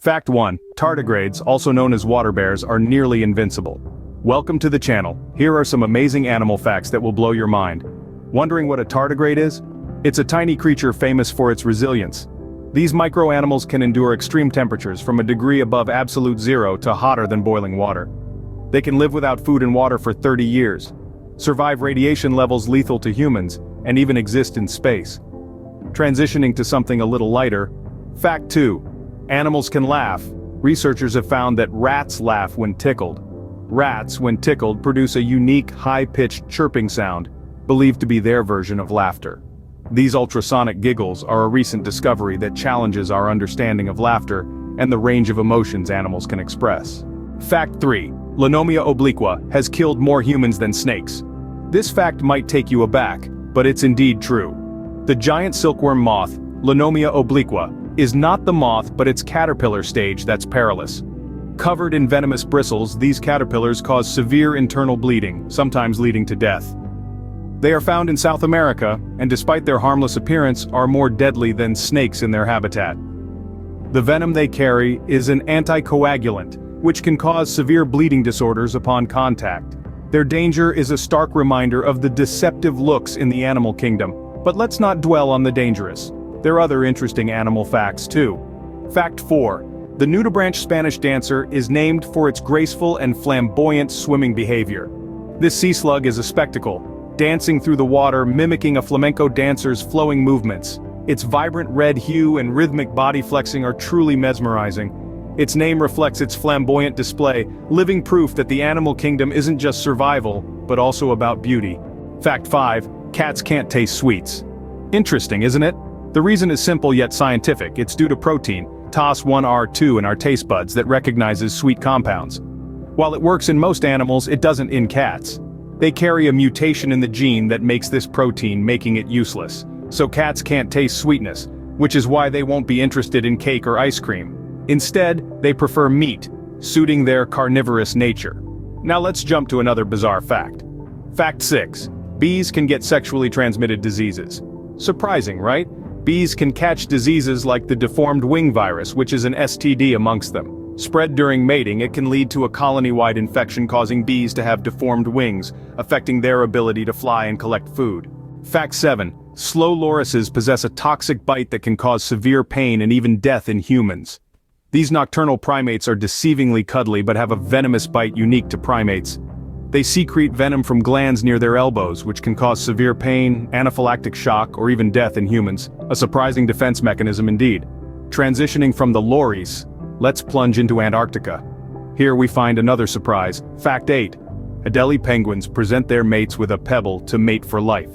Fact 1. Tardigrades, also known as water bears, are nearly invincible. Welcome to the channel. Here are some amazing animal facts that will blow your mind. Wondering what a tardigrade is? It's a tiny creature famous for its resilience. These micro-animals can endure extreme temperatures from a degree above absolute zero to hotter than boiling water. They can live without food and water for 30 years, survive radiation levels lethal to humans, and even exist in space. Transitioning to something a little lighter. Fact 2. Animals can laugh. Researchers have found that rats laugh when tickled. Rats, when tickled, produce a unique, high-pitched chirping sound, believed to be their version of laughter. These ultrasonic giggles are a recent discovery that challenges our understanding of laughter and the range of emotions animals can express. Fact 3. Lenomia obliqua has killed more humans than snakes. This fact might take you aback, but it's indeed true. The giant silkworm moth, Lenomia obliqua, is not the moth but its caterpillar stage that's perilous. Covered in venomous bristles, these caterpillars cause severe internal bleeding, sometimes leading to death. They are found in South America, and despite their harmless appearance, are more deadly than snakes in their habitat. The venom they carry is an anticoagulant, which can cause severe bleeding disorders upon contact. Their danger is a stark reminder of the deceptive looks in the animal kingdom, but let's not dwell on the dangerous. There are other interesting animal facts too. Fact 4. The nudibranch Spanish dancer is named for its graceful and flamboyant swimming behavior. This sea slug is a spectacle, dancing through the water mimicking a flamenco dancer's flowing movements. Its vibrant red hue and rhythmic body flexing are truly mesmerizing. Its name reflects its flamboyant display, living proof that the animal kingdom isn't just survival, but also about beauty. Fact 5. Cats can't taste sweets. Interesting, isn't it? The reason is simple yet scientific. It's due to protein, TOS1R2, in our taste buds that recognizes sweet compounds. While it works in most animals, it doesn't in cats. They carry a mutation in the gene that makes this protein, making it useless. So cats can't taste sweetness, which is why they won't be interested in cake or ice cream. Instead, they prefer meat, suiting their carnivorous nature. Now let's jump to another bizarre fact. Fact 6. Bees can get sexually transmitted diseases. Surprising, right? Bees can catch diseases like the deformed wing virus, which is an STD amongst them. Spread during mating, it can lead to a colony-wide infection causing bees to have deformed wings, affecting their ability to fly and collect food. Fact 7. Slow lorises possess a toxic bite that can cause severe pain and even death in humans. These nocturnal primates are deceivingly cuddly but have a venomous bite unique to primates. They secrete venom from glands near their elbows, which can cause severe pain, anaphylactic shock, or even death in humans. A surprising defense mechanism indeed. Transitioning from the lories, let's plunge into Antarctica. Here we find another surprise. Fact 8. Adelie penguins present their mates with a pebble to mate for life.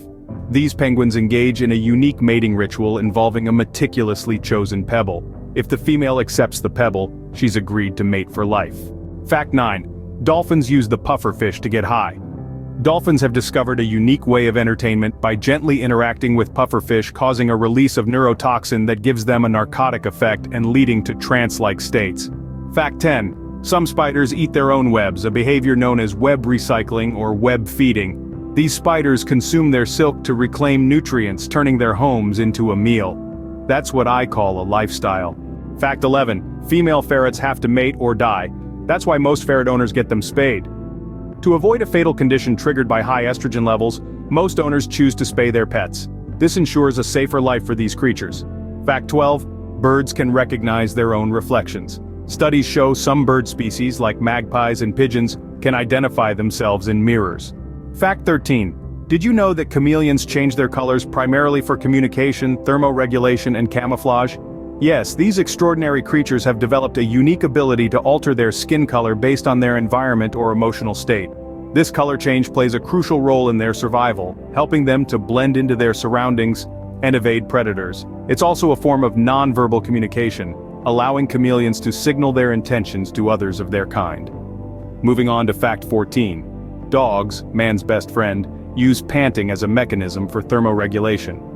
These penguins engage in a unique mating ritual involving a meticulously chosen pebble. If the female accepts the pebble, she's agreed to mate for life. Fact 9. Dolphins use the pufferfish to get high. Dolphins have discovered a unique way of entertainment by gently interacting with pufferfish, causing a release of neurotoxin that gives them a narcotic effect and leading to trance-like states. Fact 10. Some spiders eat their own webs, a behavior known as web recycling or web feeding. These spiders consume their silk to reclaim nutrients, turning their homes into a meal. That's what I call a lifestyle. Fact 11. Female ferrets have to mate or die. That's why most ferret owners get them spayed. To avoid a fatal condition triggered by high estrogen levels, most owners choose to spay their pets. This ensures a safer life for these creatures. Fact 12. Birds can recognize their own reflections. Studies show some bird species, like magpies and pigeons, can identify themselves in mirrors. Fact 13. Did you know that chameleons change their colors primarily for communication, thermoregulation, and camouflage? Yes, these extraordinary creatures have developed a unique ability to alter their skin color based on their environment or emotional state. This color change plays a crucial role in their survival, helping them to blend into their surroundings and evade predators. It's also a form of non-verbal communication, allowing chameleons to signal their intentions to others of their kind. Moving on to fact 14. Dogs, man's best friend, use panting as a mechanism for thermoregulation.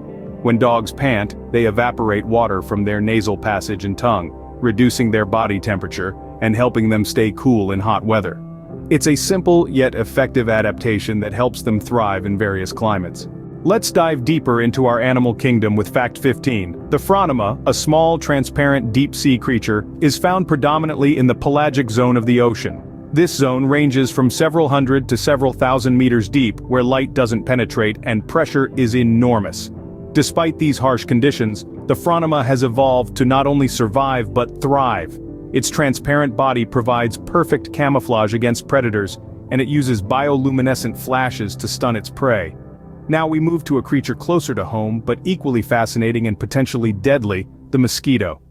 When dogs pant, they evaporate water from their nasal passage and tongue, reducing their body temperature and helping them stay cool in hot weather. It's a simple yet effective adaptation that helps them thrive in various climates. Let's dive deeper into our animal kingdom with fact 15. The Phronima, a small, transparent deep-sea creature, is found predominantly in the pelagic zone of the ocean. This zone ranges from several hundred to several thousand meters deep, where light doesn't penetrate and pressure is enormous. Despite these harsh conditions, the Phronima has evolved to not only survive but thrive. Its transparent body provides perfect camouflage against predators, and it uses bioluminescent flashes to stun its prey. Now we move to a creature closer to home but equally fascinating and potentially deadly, the mosquito.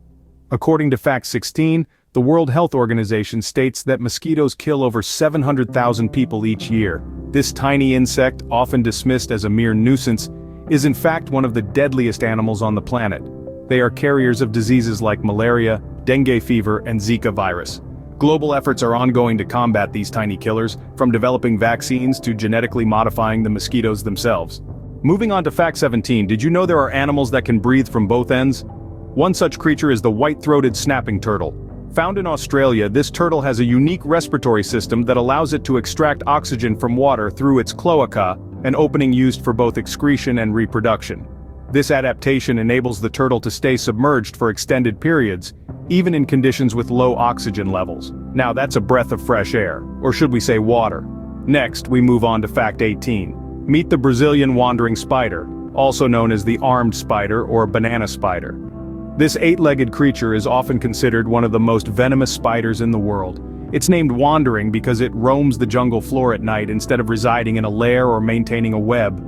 According to fact 16, the World Health Organization states that mosquitoes kill over 700,000 people each year. This tiny insect, often dismissed as a mere nuisance, is in fact one of the deadliest animals on the planet. They are carriers of diseases like malaria, dengue fever, and Zika virus. Global efforts are ongoing to combat these tiny killers, from developing vaccines to genetically modifying the mosquitoes themselves. Moving on to fact 17, did you know there are animals that can breathe from both ends? One such creature is the white-throated snapping turtle. Found in Australia, this turtle has a unique respiratory system that allows it to extract oxygen from water through its cloaca, an opening used for both excretion and reproduction. This adaptation enables the turtle to stay submerged for extended periods, even in conditions with low oxygen levels. Now that's a breath of fresh air, or should we say water. Next, we move on to fact 18. Meet the Brazilian wandering spider, also known as the armed spider or banana spider. This 8-legged creature is often considered one of the most venomous spiders in the world. It's named wandering because it roams the jungle floor at night instead of residing in a lair or maintaining a web.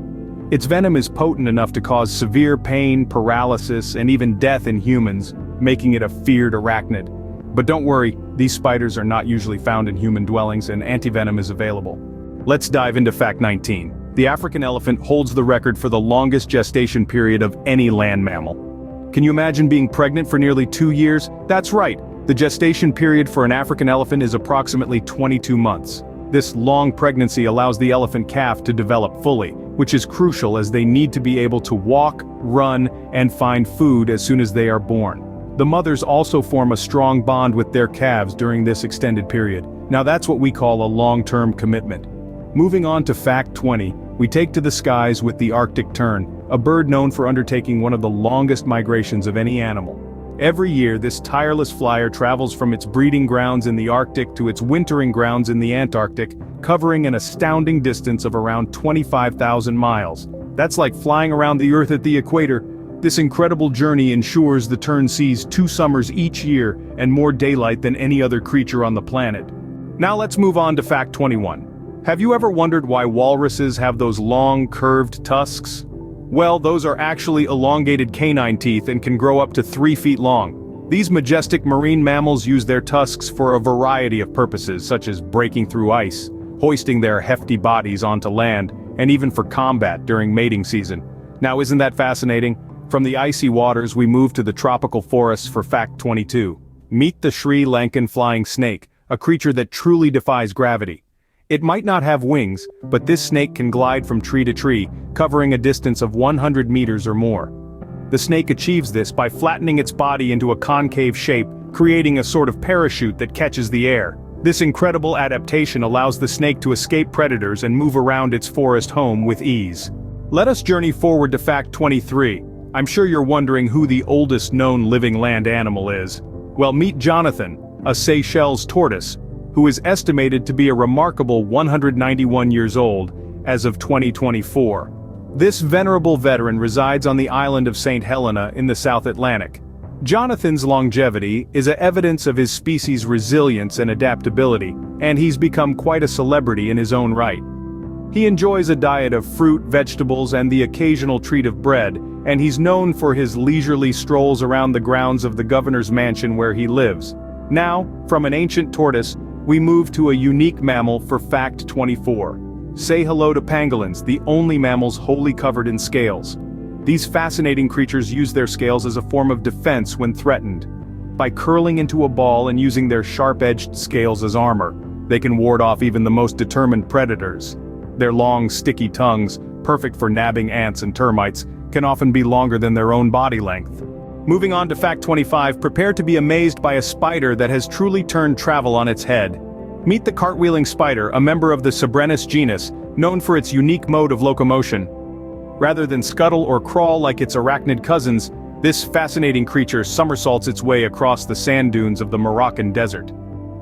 Its venom is potent enough to cause severe pain, paralysis, and even death in humans, making it a feared arachnid. But don't worry, these spiders are not usually found in human dwellings and antivenom is available. Let's dive into fact 19. The African elephant holds the record for the longest gestation period of any land mammal. Can you imagine being pregnant for nearly 2 years? That's right, the gestation period for an African elephant is approximately 22 months. This long pregnancy allows the elephant calf to develop fully, which is crucial as they need to be able to walk, run, and find food as soon as they are born. The mothers also form a strong bond with their calves during this extended period. Now that's what we call a long-term commitment. Moving on to fact 20, we take to the skies with the Arctic tern, a bird known for undertaking one of the longest migrations of any animal. Every year, this tireless flyer travels from its breeding grounds in the Arctic to its wintering grounds in the Antarctic, covering an astounding distance of around 25,000 miles. That's like flying around the Earth at the equator. This incredible journey ensures the tern sees 2 summers each year and more daylight than any other creature on the planet. Now let's move on to fact 21. Have you ever wondered why walruses have those long, curved tusks? Well, those are actually elongated canine teeth and can grow up to 3 feet long. These majestic marine mammals use their tusks for a variety of purposes, such as breaking through ice, hoisting their hefty bodies onto land, and even for combat during mating season. Now isn't that fascinating? From the icy waters we move to the tropical forests for fact 22. Meet the Sri Lankan flying snake, a creature that truly defies gravity. It might not have wings, but this snake can glide from tree to tree, covering a distance of 100 meters or more. The snake achieves this by flattening its body into a concave shape, creating a sort of parachute that catches the air. This incredible adaptation allows the snake to escape predators and move around its forest home with ease. Let us journey forward to fact 23. I'm sure you're wondering who the oldest known living land animal is. Well, meet Jonathan, a Seychelles tortoise, who is estimated to be a remarkable 191 years old as of 2024. This venerable veteran resides on the island of St. Helena in the South Atlantic. Jonathan's longevity is a evidence of his species' resilience and adaptability, and he's become quite a celebrity in his own right. He enjoys a diet of fruit, vegetables, and the occasional treat of bread, and he's known for his leisurely strolls around the grounds of the governor's mansion where he lives. Now, from an ancient tortoise, we move to a unique mammal for fact 24. Say hello to pangolins, the only mammals wholly covered in scales. These fascinating creatures use their scales as a form of defense when threatened. By curling into a ball and using their sharp-edged scales as armor, they can ward off even the most determined predators. Their long, sticky tongues, perfect for nabbing ants and termites, can often be longer than their own body length. Moving on to fact 25, prepare to be amazed by a spider that has truly turned travel on its head. Meet the cartwheeling spider, a member of the Cybrenus genus, known for its unique mode of locomotion. Rather than scuttle or crawl like its arachnid cousins, this fascinating creature somersaults its way across the sand dunes of the Moroccan desert.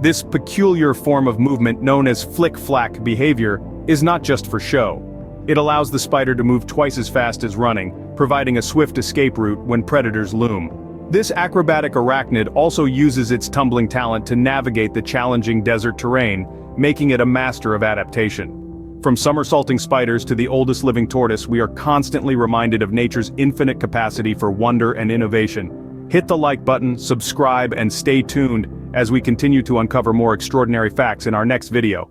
This peculiar form of movement known as flick-flack behavior is not just for show. It allows the spider to move twice as fast as running, providing a swift escape route when predators loom. This acrobatic arachnid also uses its tumbling talent to navigate the challenging desert terrain, making it a master of adaptation. From somersaulting spiders to the oldest living tortoise, we are constantly reminded of nature's infinite capacity for wonder and innovation. Hit the like button, subscribe, and stay tuned as we continue to uncover more extraordinary facts in our next video.